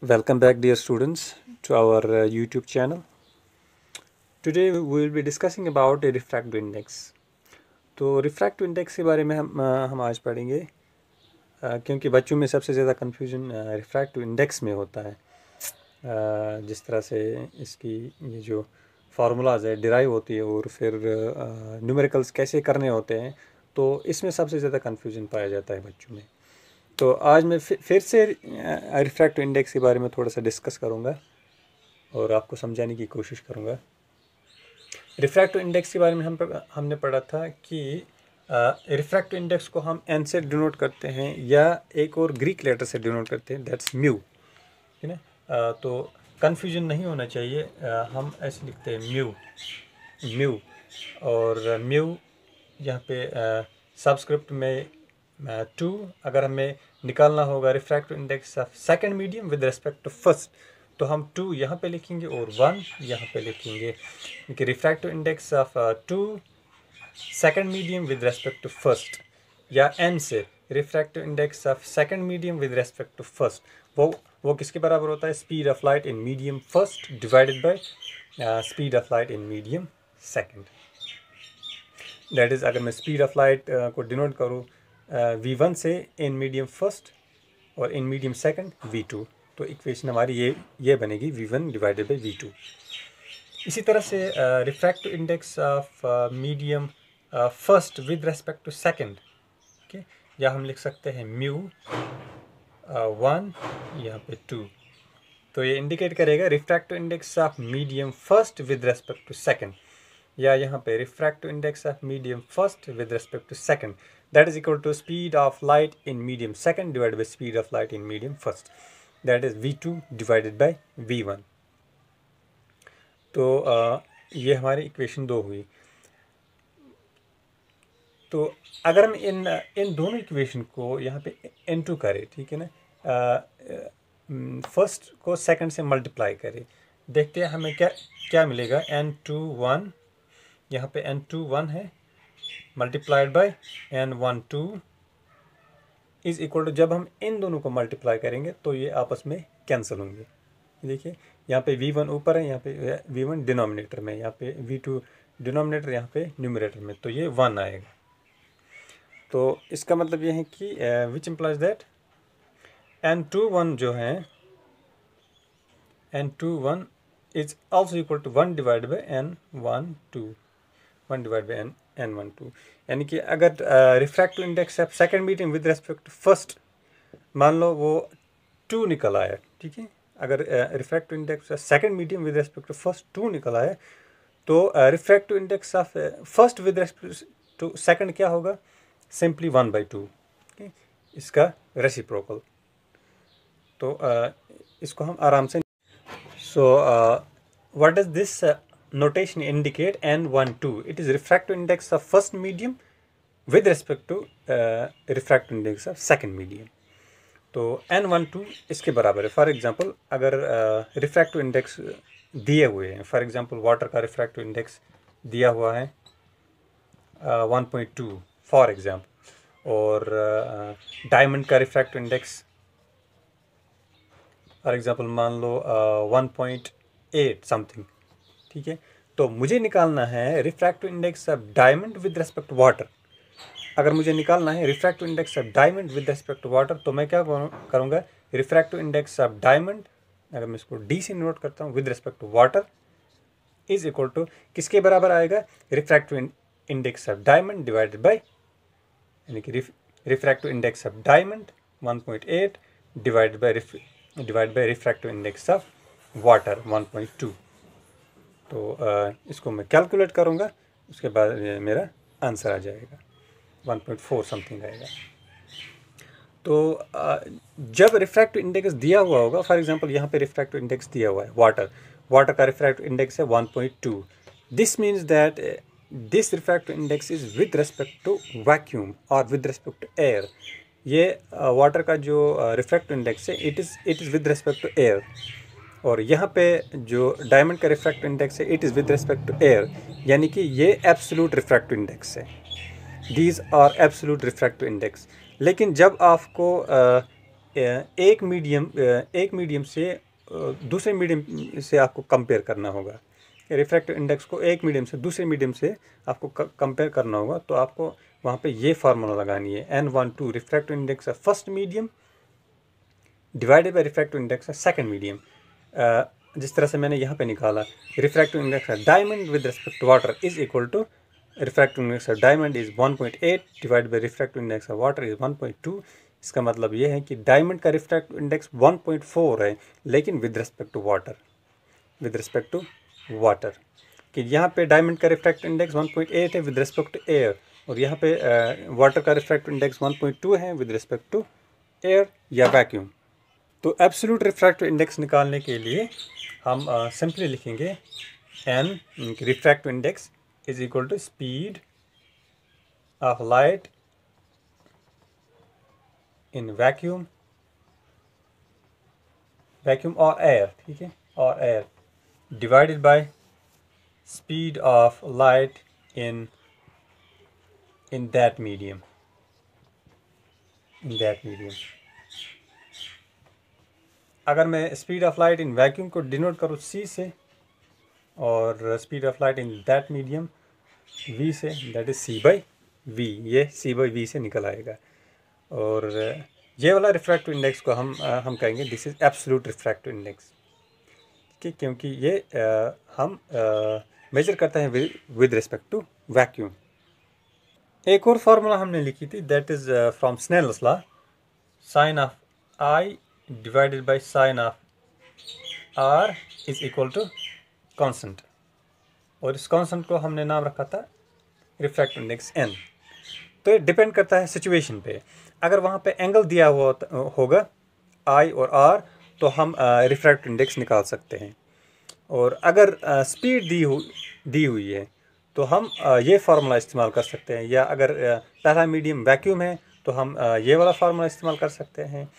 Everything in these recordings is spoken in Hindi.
Welcome back, dear students, to our YouTube channel. Today we will be discussing about a refractive index. तो रिफ्रैक्टिव इंडेक्स के बारे में हम आज पढ़ेंगे क्योंकि बच्चों में सबसे ज़्यादा कन्फ्यूजन रिफ्रैक्टिव इंडेक्स में होता है। जिस तरह से इसकी ये जो फार्मूलाज है डिराइव होती है और फिर न्यूमेरिकल्स कैसे करने होते हैं, तो इसमें सबसे ज़्यादा कन्फ्यूजन पाया जाता है बच्चों में। तो आज मैं फिर से रिफ्रैक्टिव इंडेक्स के बारे में थोड़ा सा डिस्कस करूँगा और आपको समझाने की कोशिश करूँगा। रिफ्रैक्टिव इंडेक्स के बारे में हमने पढ़ा था कि रिफ्रैक्टिव इंडेक्स को हम एन से डिनोट करते हैं या एक और ग्रीक लेटर से डिनोट करते हैं, दैट्स म्यू, ठीक है ना। तो कन्फ्यूजन नहीं होना चाहिए, हम ऐसे लिखते हैं म्यू और म्यू यहाँ पे सबस्क्रिप्ट में 2। अगर हमें निकालना होगा refractive index of second medium with respect to first, तो हम 2 यहाँ पे लिखेंगे और 1 यहाँ पे लिखेंगे, क्योंकि refractive index of 2 second medium with respect to first या n से refractive index of second medium with respect to first, वो किसके बराबर होता है? Speed of light in medium first divided by speed of light in medium second. That is, अगर मैं स्पीड ऑफ लाइट को डिनोट करूँ v1 से इन मीडियम फर्स्ट और इन मीडियम सेकंड v2, तो इक्वेशन हमारी ये बनेगी v1 डिवाइडेड बाई v2। इसी तरह से refractive index of medium first with respect to second, okay, या हम लिख सकते हैं म्यू 1 यहाँ पे 2, तो ये इंडिकेट करेगा refractive index of medium first with respect to second, या यहाँ पे refractive index of medium first with respect to second, that is equal to speed of light in medium second divided by speed of light in medium first, that is v2 divided by v1। तो ये हमारी इक्वेशन 2 हुई। तो अगर हम इन दोनों इक्वेशन को यहाँ पे n2 करें, ठीक है ना, फर्स्ट को सेकंड से मल्टीप्लाई करें, देखते हैं हमें क्या मिलेगा। n2 1, यहाँ पे n2 1 है, multiplied by n1 2 is equal to, जब हम इन दोनों को मल्टीप्लाई करेंगे तो ये आपस में कैंसिल होंगे। देखिए यहाँ पे v1 ऊपर है, यहाँ पे v1 डिनोमिनेटर में, यहाँ पे v2 डिनोमिनेटर, यहाँ पे न्यूमरेटर में, तो ये 1 आएगा। तो इसका मतलब ये है कि विच इम्प्लाइज दैट n2 1 जो है, n2 1 is also equal to 1 divide by n1 2, 1 divide by n1 2, यानी कि अगर रिफ्रैक्टिव इंडेक्स है second medium with respect to first, मान लो वो 2 निकल आया, ठीक है, अगर refractive index second medium with respect to first 2 निकल आया, तो refractive index of first with respect to second क्या होगा? Simply 1/2, okay? इसका रेसिप्रोकल। तो इसको हम आराम से, so what does this notation indicate n12? It is refractive index of first medium with respect to refractive index of second medium। तो n12 इसके बराबर है। फॉर एग्जांपल अगर रिफ्रैक्टिव इंडेक्स दिए हुए हैं, फॉर एग्जांपल वाटर का रिफ्रैक्टिव इंडेक्स दिया हुआ है 1.2 फॉर एग्जांपल, और डायमंड का रिफ्रैक्टिव इंडेक्स फॉर एग्जांपल मान लो 1.8 समथिंग, ठीक है। तो मुझे निकालना है refractive index of diamond with respect to water. अगर मुझे निकालना है refractive index of diamond with respect to water, तो मैं क्या करूँगा? रिफ्रैक्टिव इंडेक्स ऑफ डायमंड, अगर मैं इसको डी से नोट करता हूँ, with respect to water is equal to किसके बराबर आएगा? Refractive index of diamond divided by, यानी कि refractive index of diamond 1.8 divided by refractive index of water 1.2। तो इसको मैं कैलकुलेट करूँगा, उसके बाद मेरा आंसर आ जाएगा 1.4 समथिंग आएगा। तो जब रिफ्रैक्टिव इंडेक्स दिया हुआ होगा, फॉर एग्जांपल यहाँ पे रिफ्रैक्टिव इंडेक्स दिया हुआ है वाटर का रिफ्रैक्टिव इंडेक्स है 1.2, this means that this refractive index is with respect to vacuum और विद रिस्पेक्ट टू एयर। ये वाटर का जो रिफ्रैक्टिव इंडेक्स है it is with respect to air, और यहाँ पे जो डायमंड का रिफ्रैक्टिव इंडेक्स है it is with respect to air, यानी कि ये एब्सोल्यूट रिफ्रैक्टिव इंडेक्स है। These are absolute refractive index. लेकिन जब आपको एक मीडियम से दूसरे मीडियम से आपको कंपेयर करना होगा। रिफ्रैक्टिव इंडेक्स को एक मीडियम से दूसरे मीडियम से आपको कंपेयर करना होगा, तो आपको वहाँ पे ये फार्मूला लगानी है, N12 refractive index of first medium divided by refractive index of second medium. जिस तरह से मैंने यहाँ पे निकाला, refractive index of diamond with respect to water is equal to refractive index of diamond is 1.8 divide by refractive index of water is 1.2। इसका मतलब ये है कि डायमंड का रिफ्रैक्टिव इंडेक्स 1.4 है, लेकिन विद रिस्पेक्ट टू वाटर कि यहाँ पे डायमंड का रिफ्रैक्टिव इंडेक्स 1.8 है विद रिस्पेक्ट टू एयर, और यहाँ पे वाटर का रिफ्रैक्टिव इंडेक्स 1.2 है विद रिस्पेक्ट टू एयर या वैक्यूम। तो एब्सोल्यूट रिफ्रैक्टिव इंडेक्स निकालने के लिए हम सिंपली लिखेंगे n refractive index is equal to speed of light in vacuum और एयर, ठीक है, और air divided by speed of light in that medium अगर मैं speed of light in vacuum को डिनोट करूँ c से और speed of light in that medium v से, दैट इज c/v, ये c/v से निकल आएगा। और ये वाला रिफ्रैक्टिव इंडेक्स को हम कहेंगे this is absolute refractive index, क्योंकि ये हम मेजर करते हैं विद रिस्पेक्ट टू वैक्यूम। एक और फार्मूला हमने लिखी थी, that is from Snell's law, sine of i divided by sine of r is equal to constant, और इस कांस्टेंट को हमने नाम रखा था रिफ्रैक्टिव इंडेक्स n। तो ये डिपेंड करता है सिचुएशन पे। अगर वहाँ पे एंगल दिया हुआ होगा i और r, तो हम रिफ्रैक्टिव इंडेक्स निकाल सकते हैं, और अगर स्पीड दी हुई है तो हम ये फार्मूला इस्तेमाल कर सकते हैं, या अगर पहला मीडियम वैक्यूम है तो हम ये वाला फार्मूला इस्तेमाल कर सकते हैं,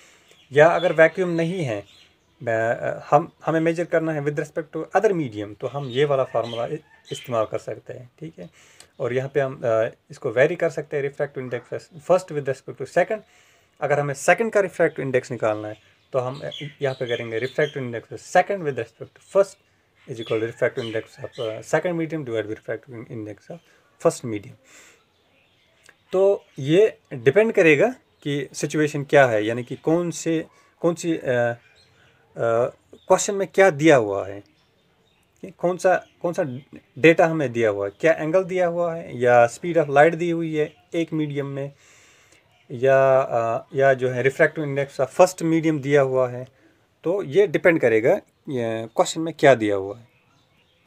या अगर वैक्यूम नहीं है, हमें मेजर करना है with respect to other medium, तो हम ये वाला फार्मूला इस्तेमाल कर सकते हैं, ठीक है। और यहाँ पे हम इसको वेरी कर सकते हैं, refractive index first with respect to second. अगर हमें सेकंड का रिफ्रैक्टिव इंडेक्स निकालना है तो हम यहाँ पे करेंगे refractive index second with respect to first is equal to refractive index of second medium divide by refractive index of first medium. तो ये डिपेंड करेगा कि सिचुएशन क्या है, यानी कि कौन सी क्वेश्चन में क्या दिया हुआ है, कौन सा डेटा हमें दिया हुआ है, क्या एंगल दिया हुआ है, या स्पीड ऑफ लाइट दी हुई है एक मीडियम में, या जो है refractive index of first medium दिया हुआ है। तो ये डिपेंड करेगा क्वेश्चन में क्या दिया हुआ है,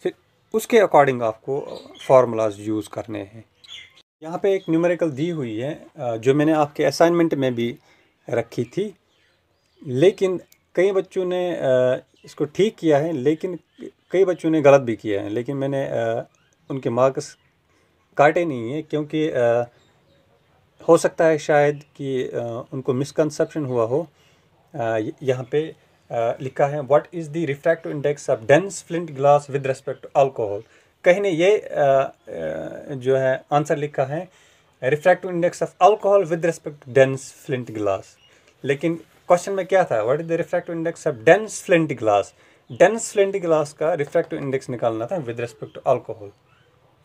फिर उसके अकॉर्डिंग आपको फार्मूलाज यूज़ करने हैं। यहाँ पे एक न्यूमेरिकल दी हुई है जो मैंने आपके असाइनमेंट में भी रखी थी, लेकिन कई बच्चों ने इसको ठीक किया है, लेकिन कई बच्चों ने गलत भी किया है, लेकिन मैंने उनके मार्क्स काटे नहीं हैं, क्योंकि हो सकता है शायद कि उनको मिसकंसेप्शन हुआ हो। यहाँ पे लिखा है what is the refractive index of dense flint glass with respect to alcohol. कहीं ने ये जो है आंसर लिखा है refractive index of alcohol with respect to dense flint glass, लेकिन क्वेश्चन में क्या था, what is the refractive index of dense flint glass. Dense flint glass का रिफ्रैक्टिव इंडेक्स निकालना था विद रिस्पेक्ट टू अल्कोहल।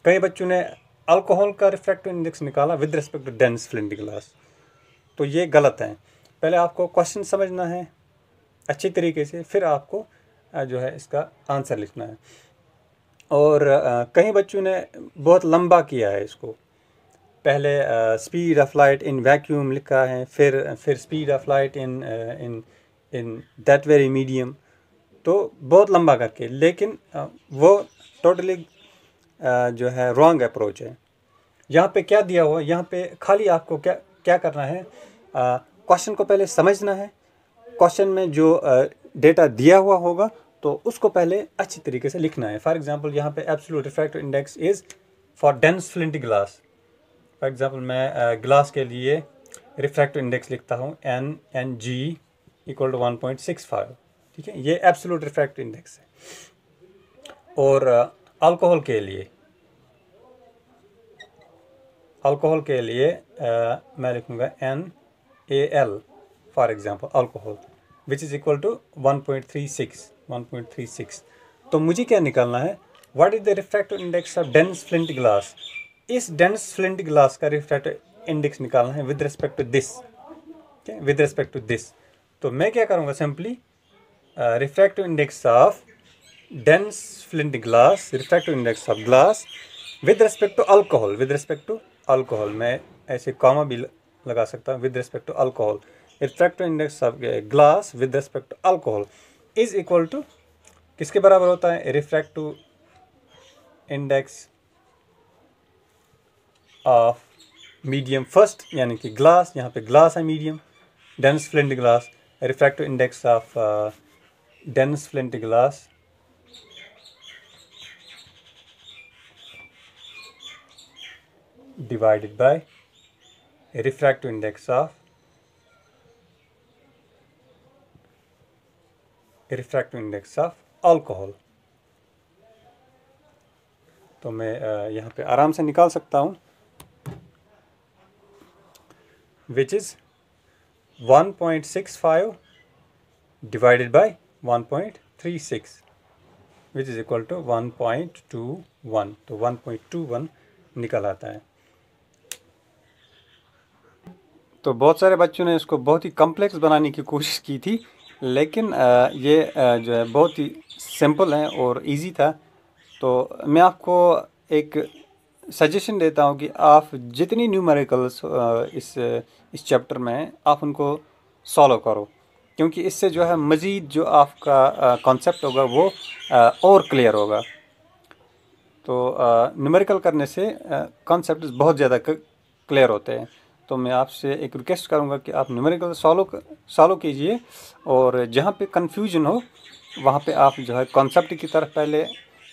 कई बच्चों ने अल्कोहल का रिफ्रैक्टिव इंडेक्स निकाला with respect to dense flint glass, तो ये गलत है। पहले आपको क्वेश्चन समझना है अच्छी तरीके से, फिर आपको जो है इसका आंसर लिखना है। और कई बच्चों ने बहुत लंबा किया है इसको, पहले speed of light in vacuum लिखा है, फिर speed of light in that very medium, तो बहुत लंबा करके, लेकिन वो टोटली जो है रॉन्ग अप्रोच है। यहाँ पे क्या दिया हुआ है, यहाँ पे खाली आपको क्या करना है, क्वेश्चन को पहले समझना है। क्वेश्चन में जो डेटा दिया हुआ होगा तो उसको पहले अच्छी तरीके से लिखना है। फॉर एग्जांपल यहाँ पे absolute refractive index is for dense flint glass. For example मैं ग्लास के लिए रिफ्रैक्टिव इंडेक्स लिखता हूँ NG इक्वल टू 1.65, ठीक है, ये एब्सोल्यूट रिफ्रैक्टिव इंडेक्स है। और अल्कोहल के लिए मैं लिखूँगा NaL for example alcohol which is equal to 1.36। तो मुझे क्या निकालना है, what is the refractive index of dense flint glass. इस डेंस फ्लिंट ग्लास का रिफ्रैक्टिव इंडेक्स निकालना है with respect to this, with respect to this. तो मैं क्या करूँगा, simply refractive index of dense flint glass, refractive index of glass with respect to alcohol, with respect to alcohol, मैं ऐसे कॉमा भी लगा सकता हूँ, with respect to alcohol, refractive index of glass with respect to alcohol is equal to किसके बराबर होता है, refractive index of medium first, यानी कि ग्लास, यहाँ पे ग्लास है medium, dense flint glass, refractive index of dense flint glass divided by refractive index of alcohol। तो मैं यहाँ पे आराम से निकाल सकता हूँ, which is 1.65 divided by 1.36 which is equal to 1.21। तो 1.21 निकल आता है। तो बहुत सारे बच्चों ने इसको बहुत ही कॉम्प्लेक्स बनाने की कोशिश की थी, लेकिन ये जो है बहुत ही सिंपल है और इजी था। तो मैं आपको एक सजेशन देता हूँ कि आप जितनी न्यूमेरिकल्स इस चैप्टर में हैं आप उनको सॉल्व करो, क्योंकि इससे जो है मज़ीद जो आपका कॉन्सेप्ट होगा वो और क्लियर होगा। तो न्यूमेरिकल करने से कॉन्सेप्ट बहुत ज़्यादा क्लियर होते हैं। तो मैं आपसे एक रिक्वेस्ट करूंगा कि आप न्यूमेरिकल सॉल्व कीजिए, और जहाँ पे कन्फ्यूजन हो वहाँ पे आप जो है कॉन्सेप्ट की तरफ पहले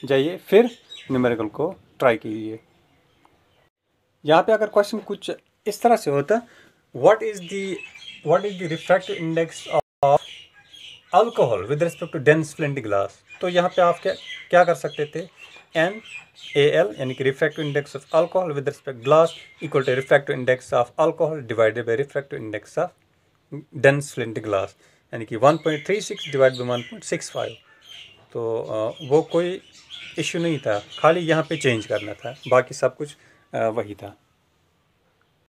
जाइए, फिर न्यूमेरिकल को ट्राई कीजिए। यहाँ पे अगर क्वेश्चन कुछ इस तरह से होता, what is the refractive index of alcohol with respect to dense flint glass, तो यहाँ पे आप क्या कर सकते थे, NaL यानी कि refractive index of alcohol with respect glass equal to refractive index of alcohol divided by refractive index of dense flint glass, यानी कि 1.36 डिवाइड बाई 1.65। तो वो कोई इश्यू नहीं था, खाली यहाँ पे चेंज करना था, बाकी सब कुछ वही था।